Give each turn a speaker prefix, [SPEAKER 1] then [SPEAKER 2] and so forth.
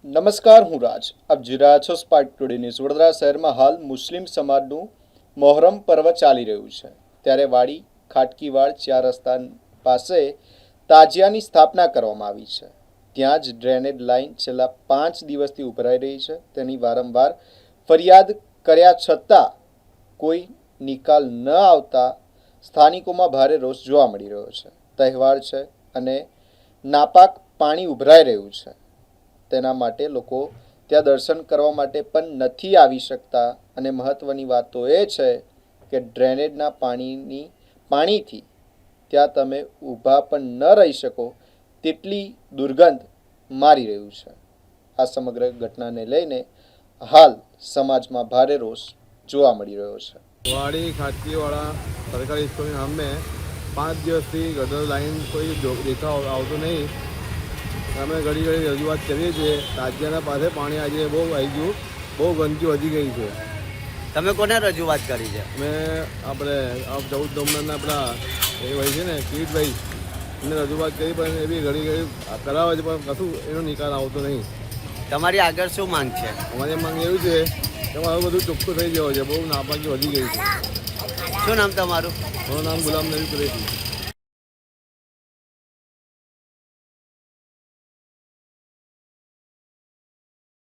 [SPEAKER 1] નમસ્કાર, હું રાજ. આપ જોઈ રહ્યા છો સ્પાર્ક ટુડે ન્યૂઝ. વડોદરા શહેરમાં હાલ મુસ્લિમ સમાજનું મોહરમ પર્વ ચાલી રહ્યું છે, ત્યારે વાડી ખાટકીવાડ 4 રસ્તા પાસે તાજિયાની સ્થાપના કરવામાં આવી છે. ત્યાં જ ડ્રેનેજ લાઇન છેલ્લા 5 દિવસથી ઉભરાઈ રહી છે. તેની વારંવાર ફરિયાદ કર્યા છતાં કોઈ નિકાલ ન આવતા સ્થાનિકોમાં ભારે રોષ જોવા મળી રહ્યો છે. તહેવાર છે અને નાપાક પાણી ઉભરાઈ રહ્યું છે. તેના માટે લોકો ત્યાં દર્શન કરવા માટે પણ નથી આવી શકતા અને મહત્ત્વની વાત તો એ છે કે ડ્રેનેજના પાણીથી ત્યાં તમે ઊભા પણ ન રહી શકો તેટલી દુર્ગંધ મારી રહ્યું છે. આ સમગ્ર ઘટનાને લઈને હાલ સમાજમાં ભારે રોષ જોવા મળી રહ્યો છે.
[SPEAKER 2] વાડી ખાટકીવાળા સરકારી સ્કૂલની સામે 5 દિવસથી ગટર લાઈન કોઈ દેખાવ આવતું નહીં. અમે ઘડી રજૂઆત કરીએ છીએ. તાજિયાના પાસે પાણી આજે બહુ આવી ગયું, બહુ ગંદકી વધી ગઈ છે.
[SPEAKER 3] તમે કોને રજૂઆત કરી છે?
[SPEAKER 2] અમે આપણે 14 નંબરના આપણા એ ભાઈ છે ને કિરીટભાઈ, એને રજૂઆત કરી, પણ એ બી ઘડી કરાવે છે, પણ કશું એનો નિકાલ આવતો નહીં.
[SPEAKER 3] તમારી આગળ શું માંગ છે?
[SPEAKER 2] અમારી માંગ એવું છે કે મારું બધું ચોખ્ખું થઈ જવું છે. બહુ નાપાકી વધી ગઈ છે.
[SPEAKER 3] શું નામ તમારું?
[SPEAKER 2] મારું નામ ગુલામ નબી કુરેશી.